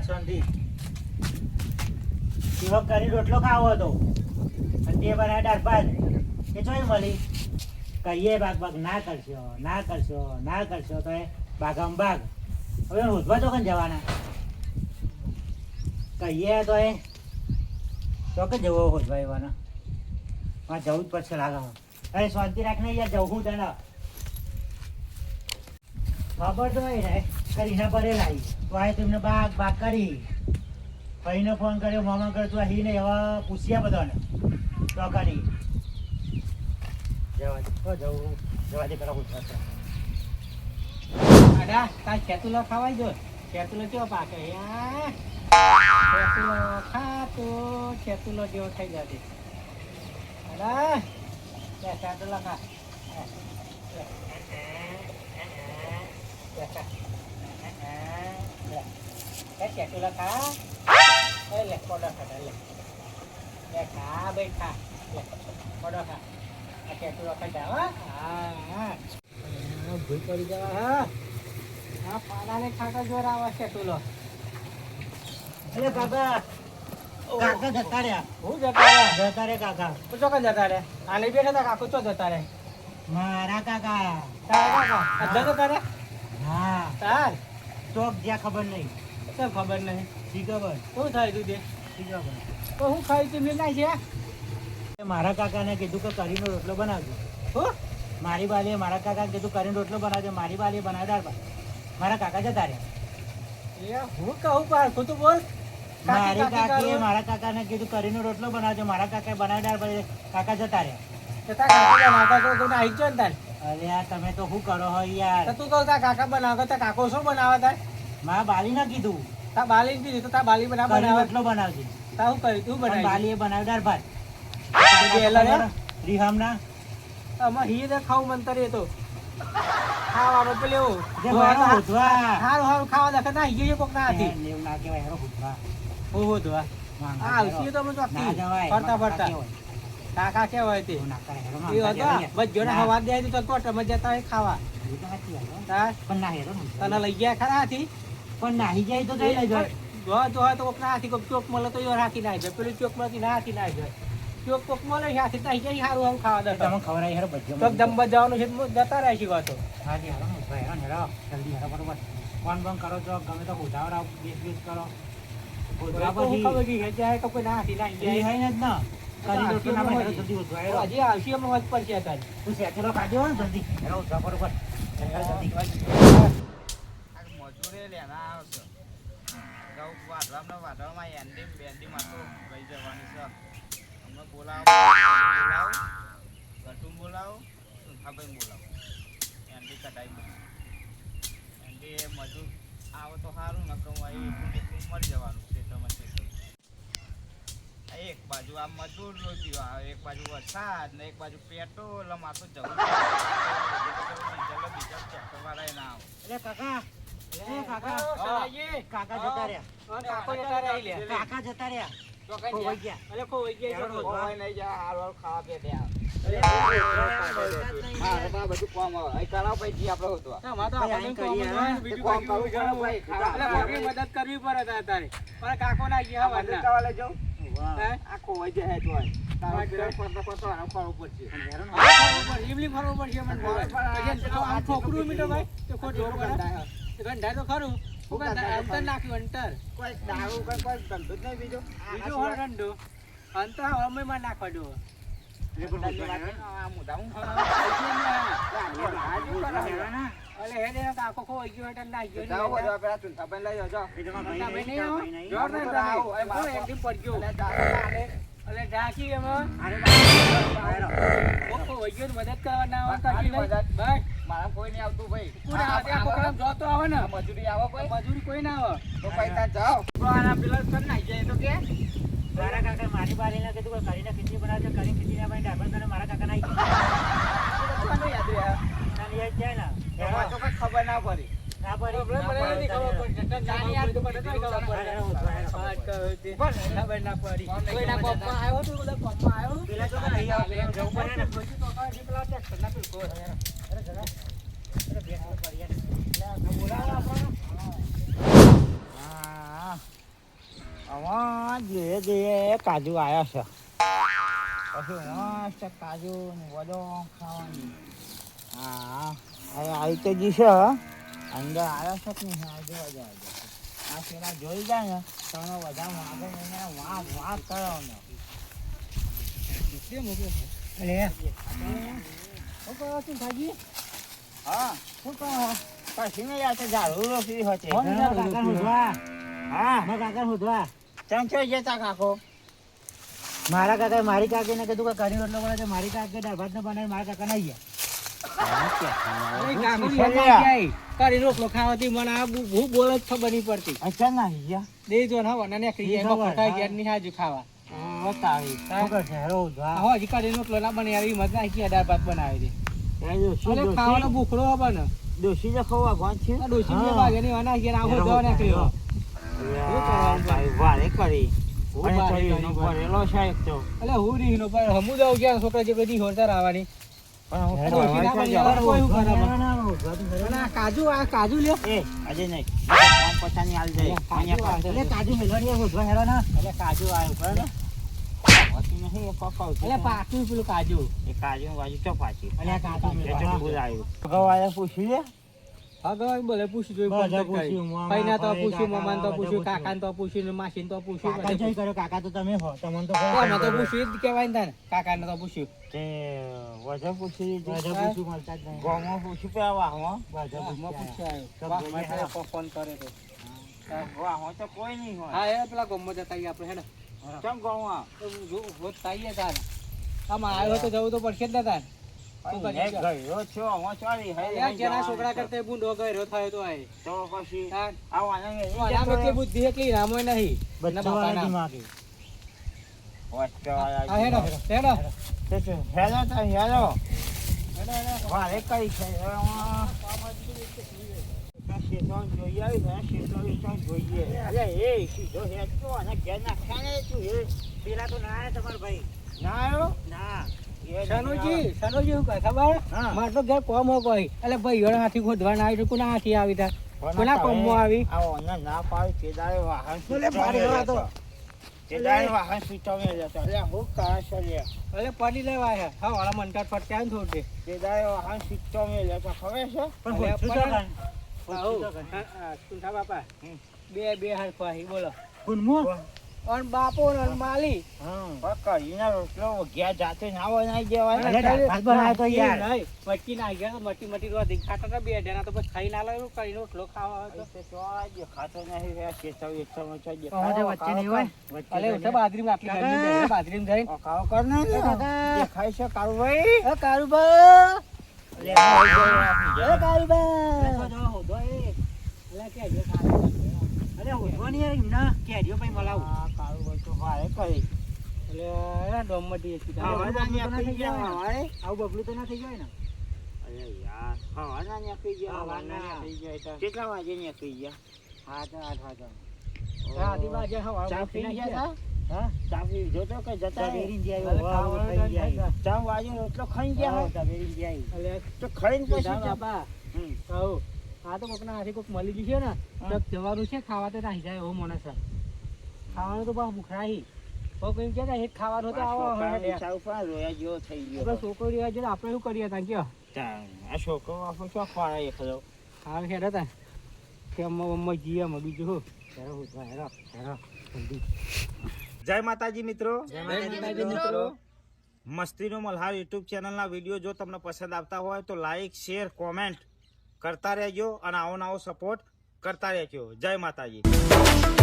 રાખ શાંતિ. શિવો કરી રોટલો ખાવો હતો અને તે બનાવે દાળ ભાત. એ ચોય મળી કહીએ બાગ બાગ ના કરશો ના કરશો ના કરશો તો એ બાગામ બાગ. હવે રોજવા તો કઈ જવાના કહીએ તો એ તો કે જવો હોજવા એવાના. હા જવું જ પડશે લાગે. અરે શાંતિ રાખને યાર જવું તને ખબર તો હોય ને કરીને ભરેલા તો આ તેમને બાગ બાગ કરી ભાઈને ફોન કર્યો મામા કર્યો તું અહીં ને એવા પૂછ્યા બધાને તો કરી જવા દે તો જવા દે કરો પૂછવા. અડા તાર ખેતુલો ખવાય જો. ખેતુલો કેવો પાકે ખેતુલો ખાતો ખેતુલો જેવો થઈ જશે. અડા ખેતુલો ખા ખેતુલો ખા લે પોડો ખા લે ખા બે ખા લે પોડો ખા આ ખેતુલો ખાઈ જાવ. હા ભૂલ પડી જવા. હા હા પાડાને ખાતા જોર આવે છે તુલો. અરે કાકા કાકા જતા રહ્યા. હું જતા રહ્યા? જતા રે કાકા. તું ચોકન જતા રહ્યા? આને બેઠા હતા કાકુ ચો જતા રહ્યા? મારા કાકા. તારા કાકા અડધા જતા રહ્યા? હા તાર ચોક જ્યાં ખબર નહીં. શું ખબર નહીં? શી ખબર શું થાય તું તે? શી ખબર તો હું ખાઈ તું મેં નાઈ છે? મારા કાકાને કીધું કે કરીને રોટલો બનાવજો. હું મારી બાલીએ મારા કાકા કીધું કરીને રોટલો બનાવજો. મારી બાલીએ બનાવ્યો દાળ ભાત. મારા કાકા જતા રહ્યા. હું કહું પારખું તું બોલ. મારી કાકીએ મારા કાકાને કીધું કરીને રોટલો બનાવજો. મારા કાકાએ બનાવ્યો દાળ ભાત. કાકા જતા રહ્યા. અરે યાર તમે તો શું કરો હો યાર. તું કહું તાર કાકા બનાવો તાર કાકો શું બનાવે તાર? મારા બાલી ના કીધું તાર બાલી કીધું તો તાર બાલી બનાવે રોટલો બનાવજે. તાર શું કર્યું તું બનાવી? બાલીએ બનાવ્યો દાળ ભાત. રિહામના આમાં હીરે ખાવું મન તરે તો ખાવાનું પેલું હોધવા હારું હારું ખાવા દેખે ના હીરે કોક ના હતી. એવું ના કહેવાય હેરો હોધવા. હું હોધવા આ આવશી તો મને ચોકતી ફરતા ફરતા કાકા કેવાય તે ના કરે હેરો એ હતો બજ્જો ને હવા દે તો કોટ મત જતા હોય ખાવા. પણ ના હેરો તને લઈ ગયા ખરા હાથી પણ નાહી જાય તો કઈ લઈ જાય. જો તો હોય તો કોક ના હાથી કોક ચોક મળે તો એ હાથી ના જાય. પેલું ચોક માંથી ના હાથી ના જાય. ચોક કોક મળે હાથી નાહી જાય સારું સારું ખાવા દે. તમે ખવરાય હેરો બજ્જો તો જમવા જવાનું છે જતા રહે છે તો હાજી હેરો હેરો હેરો જલ્દી હેરો બરોબર. ફોન બંધ કરો છો ગમે તો હોધાવરાવ બેસ કરો. હોધવા પછી ખબર કે જાય તો કોઈ ના હાથી ના એ જાય. હઈ જ ના કરી રોટલો ના હેરો જલ્દી હોધવા હેરો. હજી આવશે એમ વાત પર છે તારી. તું સેચરો ખાજો ને જલ્દી હેરો હોધવા બરોબર. હેરો જલ્દી મજૂરી લેના આવશે ઘઉં વાઢવામાં એન્ડી બેન્ડીમાં તો લઈ જવાની છે. અમે બોલાવો ગટું બોલાવો સુખાભાઈ બોલાવો એન્ડી કટાઈ એન્ડી એ મજૂર આવો તો સારું ન કહું અહીં મરી જવાનું ખેતરમાં એક બાજુ આ મજૂર લોચી આવે એક બાજુ વરસાદ ને એક બાજુ પેટ્રોલ આ તો જવું ડીઝલ ચેકરવાળા ના આવે. એટલે કાકા એ કાકા કાકા જતા રહ્યા. કાકો જતા રહી લે. કાકા જતા રહ્યા. ખોવાઈ ગયા. અલે ખોવાઈ ગયા કોઈ નહીં જાય હારું ખાવા પે દે બધું કામ આવે અહીં કરાવ પછી આપણે હોતો મદદ કરવી પડે તારે પણ કાકો ના ગયા લઈ જાઉં આ ખોવાઈ જાય તો છોકરું મીઠો ભાઈ તો ગંઢા તો ખરું અંતર નાખ્યું અંતર કોઈ દારૂ કોઈ ધંધો જ નહીં બીજો બીજો હોય ગંઢો અંતર અમે માં નાખવા દો અલે હે દે કાકો ખો ગયો એટલે ના ગયો પેલા ચુંથાભાઈ લઈ જાઓ અલે ઢાકી એમાં મદદ કરવાના બસ મારા કોઈ નહીં આવતું ભાઈ કોણ આવે આ પ્રોગ્રામ જોતો આવે ને મજૂરી આવે કોઈ મજૂરી કોઈ ના આવે તો પૈસા જાઓ પેલા કર નાઈ જાય તો કે મારા કાકા મારી બારીને કીધું કે કરીને ખીચડી બનાવજો કરીને ખીચડી ના બની ડાબર તને મારા કાકા નાઈ ગયા. યાદ જાય ને એમાં તો કઈ ખબર ના પડી ના પડી ખબર ના પડી કોઈના કોપમાં આવ્યો તો બધા કોપમાં આવ્યો પેલા તો નહીં આવે પેલા જવું પડે ને. પેલા ટેક્ટર ના પેલો અરે જરા અરે બેસ પર યાર બોલાવો આપણને. હા ધીરે ધીરે કાજુ આવ્યા છે પછી મસ્ત કાજુ ને બદામ ખાવાની હા હવે આવી તો જશે અંદર આવ્યા છે કે નહીં આજે આ પેલા જોઈ જાય ને તમે બધા માગે એને વાહ વાહ કરો ને શું કરો છું ભાજી હા શું કરો પછી ને યાર ઝાડુ રોપી હતી કાકા હોધવા હા મારા કાકા હોધવા ચંચો જતા કાકો મારા કાકા મારી કાકીને કીધું કે કરી રોટલો બનાવે મારી કાકી દાળ ભાત ને બનાવી મારા કાકા નહીં કરી રોટલો ખાવાથી મને આ બહુ બોલ જ ખબર નહીં પડતી અચ્છા ના ગયા દે જો ના વના ને ખાઈ જાય પકાઈ ગયા ની હાજુ ખાવા બતાવી હજી કરી રોટલો ના બને આવી મત નાખી દાળ ભાત બનાવી દે ખાવાનો ભૂખડો হবে ને ડોસી ને ખવા ગોન છે ડોસી ને બાગે ની વના ગયા આવો જો ને કર્યો વારે કરી ભરેલો છે એક તો એટલે હું રીહનો પર હમુ જાવ ગયા છોકરા જે બધી હોરતા આવવાની કાજુ આ કાજુ લ્યો એ આજે નહીં પચાની હાલ જાય એટલે કાજુ મેલડીએ હોધવા હેરો ને એટલે કાજુ આવ્યું બરાબર હોતી નહીં એ પકાવ એટલે પાકું પેલું કાજુ એ કાજુ બાજુ તો પાછી એટલે કાજુ મેલવા આવ્યું ગવાયા પૂછી લે હા ગવાય બોલે પૂછી જોઈ ભાઈના તો પૂછ્યું મમાન તો પૂછ્યું કાકાને તો પૂછ્યું માસીને તો પૂછ્યું કાકા જોઈ કર્યો કાકા તો તમે હો તમને તો કોને તો પૂછ્યું જ કહેવાય ને તને કાકાને તો પૂછ્યું તે વજે પૂછ્યું મળતા જ નહીં ગોમો પૂછ્યું કે વાહો વજે પૂછ્યું ફોન કરે તો વાહો તો કોઈ નહીં હોય હા એ પેલા ગોમો જતા આપણે હેડો કેમ ગોમો જો હોત તાઈએ તાર આમાં આવ્યો તો જવું તો પડશે જ નતા છોકરા કરતા બુંડો ગયો થયો તો આય તો પછી આવા એટલી બુદ્ધિ એટલી રામોય નહીં પેલા તો ના તમારો ભાઈ ના આવ્યો ના સનોજી શું કહે ખબર મારે તો ઘર કોમ હો કોઈ એટલે ભાઈ હાથી ખોદવા ના આવી કોના હાથી આવી તા કોના કોમમાં આવી ના પાવી કેદારે વાહન સૂચવે એટલે હું કાશ લે એટલે પડી લેવા છે હા વાળા મનકાટ પર ત્યાં થોડે કેદારે વાહન સૂચવે લે તો ખબર છે પણ બાપા બે હરખા બોલો કુનમો और बापो और माली हां कहीं रोटलो ગયા જાતે ના બનાવી દેવાય ભાત બનાય તો યાર નહીં મટકી ના ગયા મટી મટી રો દીખાતા ના બે ડેના તો બસ ખાઈ ના લો કરી રોટલો ખાવા તો તો ખાતો નહીં રે કે તો એક સમય છે ખાવા વચ્ચે નહીં હોય અલે ઉઠે બાદરી માં આટલી ગરમી બાદરી માં જઈને ખાવા કર ને કાકા ખાઈ છે કારુભાઈ એ કારુબા અલે કારુબા જો હોદો એ અલે કે જો ખાવા અરે હોદવાની યાર ના કેડિયો ભાઈ મલાવ કાળું ભાઈ તો ભારે કરી એટલે ડોમટી હતી આવું બબલું તો ના થઈ જાય ને અરે યાર હા ના નીકળી ગયા થઈ જાય કેટલા વાગે નીકળી ગયા 8 વાગે હા દિવાજે હવા થઈ ગયા હા ચાવી જોતો કે જતા બેરીન જાય ચા વાગે એટલો ખાઈ ગયા હા બેરીન જાય એટલે તો ખાઈને પછી બાપા કહો આ તો કોકના હાથે કોક મળી ગઈ છે ને તો જવાનું છે ખાવા તો નાહી જાય એવો માણસ ખાવાનું તો બહુ ભૂખરાહી કોક એમ કે એક ખાવાનું તો આવો રોયા જેવો થઈ ગયો છોકરો રોયા જેવો આપણે શું કરીએ તા કયો આ છોકરો આપણો શું ખવાય એકલો હા ખેડે તા કે મમ્મા જીએ મ બીજું હું હેરો ઉઠવા હેરો જલ્દી જય માતાજી મિત્રો મસ્તીનો મલ્હાર યુટ્યુબ ચેનલના વિડીયો જો તમને પસંદ આવતા હોય તો લાઈક શેર કોમેન્ટ કરતા રહેજો અને આવો નવો સપોર્ટ કરતા રહેજો. જય માતાજી.